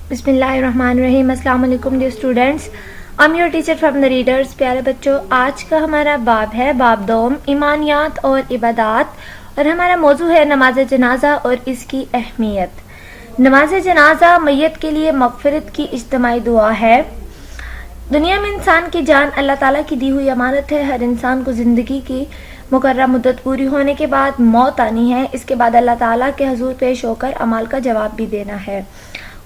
बिस्मिल्लाहिर्रहमानिर्रहीम। अस्सलाम वालेकुम dear students, I am your teacher from the readers. प्यारे बच्चों, आज का हमारा बाब है बाब दोम, ईमानियात और इबादात, और हमारा मौजू है नमाज जनाजा और इसकी अहमियत। नमाज जनाजा मैयत के लिए मगफिरत की इज्तिमाई दुआ है। दुनिया में इंसान की जान अल्लाह ताला की दी हुई अमानत है। हर इंसान को जिंदगी की मुकर्रर मुद्दत पूरी होने के बाद मौत आनी है। इसके बाद अल्लाह ताला के हुजूर पेश होकर अमाल का जवाब भी देना है।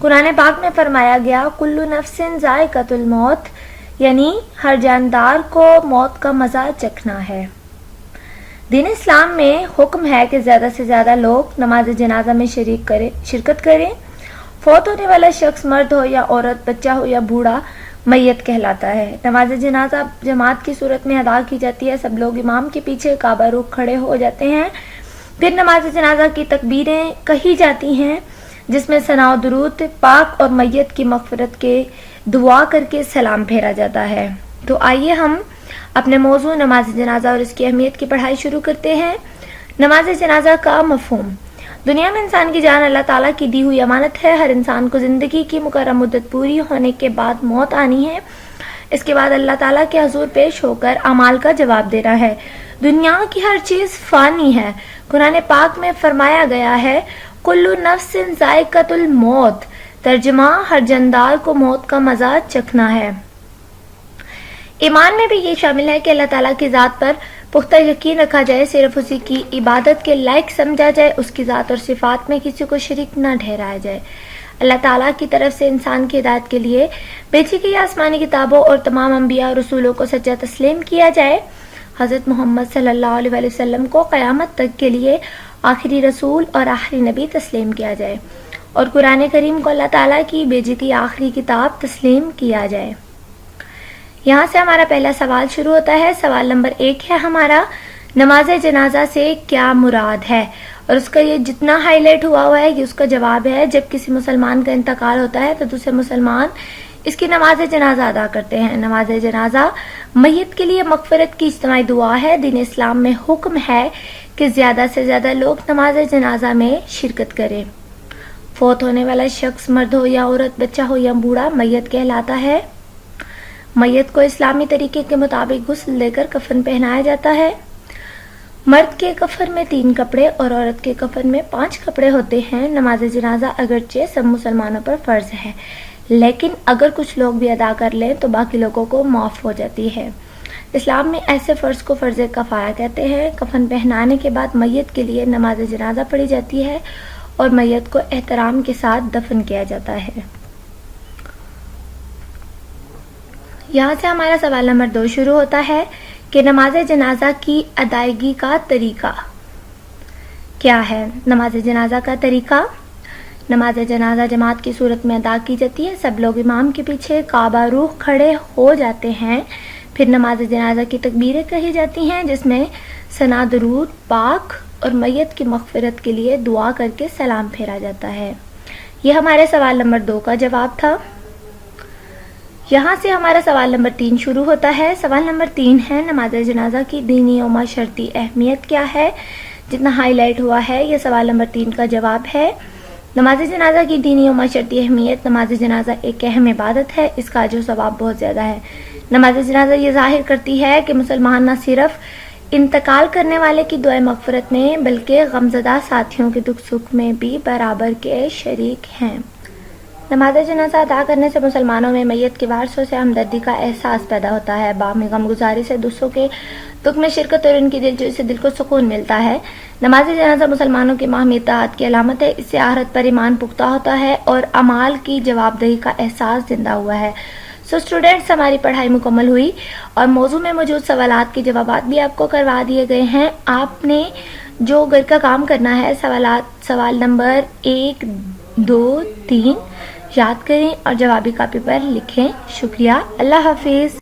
कुरान पाक में फरमाया गया, कुल्लु नफ्सिन जायकातुल मौत, यानी हर जानदार को मौत का मजा चखना है। दीन इस्लाम में हुक्म है कि ज्यादा से ज्यादा लोग नमाज जनाजा में शिरकत करें। फौत होने वाला शख्स मर्द हो या औरत, बच्चा हो या बूढ़ा, मैयत कहलाता है। नमाज जनाजा जमात की सूरत में अदा की जाती है। सब लोग इमाम के पीछे काबा रुख खड़े हो जाते हैं। फिर नमाज जनाजा की तकबीरें कही जाती हैं, जिसमें सना दुरूद पाक और मैयत की मगफिरत के दुआ करके सलाम फेरा जाता है। तो आइए हम अपने मौजू नमाज जनाजा और इसकी अहमियत की पढ़ाई शुरू करते हैं। नमाज जनाजा का मफहूम। दुनिया में इंसान की जान अल्लाह ताला की दी हुई अमानत है। हर इंसान को जिंदगी की मुकर्रर मुद्दत पूरी होने के बाद मौत आनी है। इसके बाद अल्लाह ताला के हुजूर पेश होकर अमाल का जवाब देना है। दुनिया की हर चीज फानी है। कुरान पाक में फरमाया गया है, कुल्लु नफ्सिन जायकातुल मौत, तर्जुमा हर जानदार को मौत का मजा चखना है। ईमान में भी ये शामिल है कि अल्लाह ताला की जात पर पुख्ता यकीन रखा जाए, सिर्फ उसी की इबादत के लायक समझा जाए, उसकी जात और सिफात में किसी को शरीक न ठहराया जाए। अल्लाह ताला की तरफ से इंसान की हिदायत के लिए भेजी गई आसमानी किताबों और तमाम अंबिया और रसूलों को सच्चा तस्लीम किया जाए। हजरत मोहम्मद सल्लल्लाहु अलैहि वसल्लम को क़यामत तक के लिए आखिरी रसूल और आखिरी नबी तस्लीम किया जाए, और कुरान करीम को अल्लाह ताला की भेजी गई आखिरी किताब तस्लीम किया जाए। यहाँ से हमारा पहला सवाल शुरू होता है। सवाल नंबर 1 है हमारा, नमाज जनाजा से क्या मुराद है? और उसका ये जितना हाईलाइट हुआ है ये उसका जवाब है। जब किसी मुसलमान का इंतकाल होता है तो दूसरे मुसलमान इसकी नमाज जनाजा अदा करते हैं। नमाज जनाजा मैयत के लिए मगफिरत की इज्तिमाई दुआ है। दीन इस्लाम में हुक्म है कि ज्यादा से ज्यादा लोग नमाज जनाजा में शिरकत करें। फौत होने वाला शख्स मर्द हो या औरत, बच्चा हो या बूढ़ा, मैयत कहलाता है। मैयत को इस्लामी तरीके के मुताबिक गुस्ल देकर कफन पहनाया जाता है। मर्द के कफन में 3 कपड़े और औरत के कफन में 5 कपड़े होते हैं। नमाज जनाजा अगरचे सब मुसलमानों पर फर्ज है, लेकिन अगर कुछ लोग भी अदा कर लें तो बाकी लोगों को माफ हो जाती है। इस्लाम में ऐसे फर्ज को फर्ज कफाया कहते हैं। कफन पहनाने के बाद मैयत के लिए नमाज जनाजा पढ़ी जाती है और मैयत को एहतराम के साथ दफन किया जाता है। यहाँ से हमारा सवाल नंबर 2 शुरू होता है कि नमाज जनाजा की अदायगी का तरीका क्या है? नमाज जनाजा का तरीका। नमाज जनाजा जमात की सूरत में अदा की जाती है। सब लोग इमाम के पीछे काबा रुख खड़े हो जाते हैं। फिर नमाज जनाजा की तकबीरें कही जाती हैं, जिसमें सना दुरूद पाक और मैयत की मगफिरत के लिए दुआ करके सलाम फेरा जाता है। यह हमारे सवाल नंबर 2 का जवाब था। यहाँ से हमारा सवाल नंबर 3 शुरू होता है। सवाल नंबर 3 है, नमाज जनाजा की दीनी और माशरती अहमियत क्या है? जितना हाईलाइट हुआ है यह सवाल नंबर 3 का जवाब है। नमाज जनाजा की दीनी और माशरती अहमियत। नमाज जनाजा एक अहम इबादत है। इसका जो सवाब बहुत ज़्यादा है। नमाज जनाजा ये जाहिर करती है कि मुसलमान न सिर्फ इंतकाल करने वाले की दुआ मगफिरत में, बल्कि गमज़दा साथियों के दुख सुख में भी बराबर के शरीक हैं। नमाज जनाजा अदा करने से मुसलमानों में मैयत के वारसों से हमदर्दी का एहसास पैदा होता है। बामी गमगुजारी से दूसरों के दुख में शिरकत और उनकी दिलजोई से दिल को सुकून मिलता है। नमाज जनाजा मुसलमानों की माहमी इत्तेहाद की अलामत है। इससे आहरत पर ईमान पुख्ता होता है और अमाल की जवाबदेही का एहसास जिंदा हुआ है। सो स्टूडेंट्स, हमारी पढ़ाई मुकम्मल हुई और मौजू में मौजूद सवालात के जवाबात भी आपको करवा दिए गए हैं। आपने जो घर का काम करना है, सवाल नंबर 1, 2, 3 याद करें और जवाबी कॉपी पर लिखें। शुक्रिया। अल्लाह हाफिज।